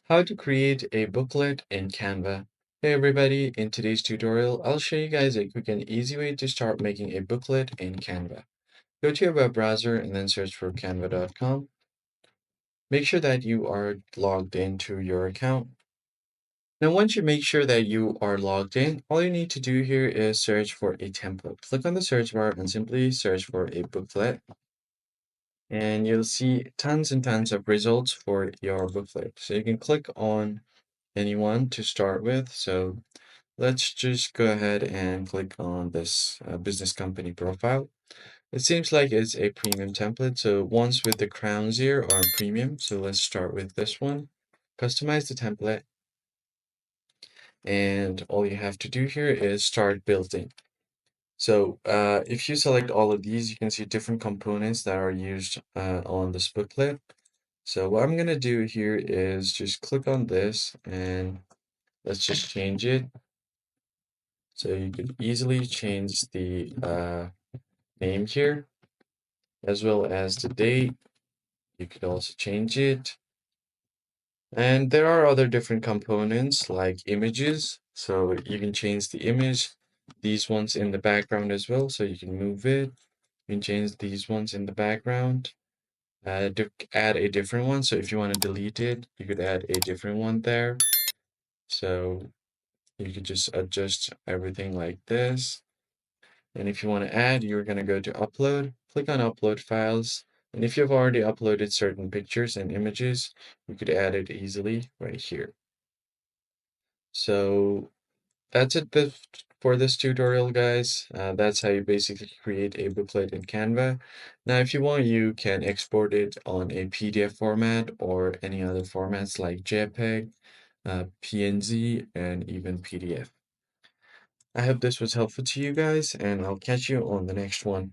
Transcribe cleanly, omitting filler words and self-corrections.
How to create a booklet in Canva. Hey everybody, in today's tutorial, I'll show you guys a quick and easy way to start making a booklet in Canva. Go to your web browser and then search for canva.com. Make sure that you are logged into your account. Now, once you make sure that you are logged in, all you need to do here is search for a template. Click on the search bar and simply search for a booklet. And you'll see tons and tons of results for your booklet. So you can click on anyone to start with. So let's just go ahead and click on this business company profile. It seems like it's a premium template. So ones with the crowns here are premium. So let's start with this one. Customize the template. And all you have to do here is start building. So if you select all of these, you can see different components that are used on this booklet. So what I'm going to do here is just click on this and let's just change it. So you could easily change the name here as well as the date. You could also change it. And there are other different components like images. So you can change the image, these ones in the background as well. So you can move it. You can change these ones in the background. Add a different one. So if you want to delete it, you could add a different one there. So you could just adjust everything like this. And if you want to add, you're going to go to upload, click on upload files. And if you've already uploaded certain pictures and images, you could add it easily right here. So that's it for this tutorial, guys. That's how you basically create a booklet in Canva. Now, if you want, you can export it on a PDF format or any other formats like JPEG, PNG, and even PDF. I hope this was helpful to you guys, and I'll catch you on the next one.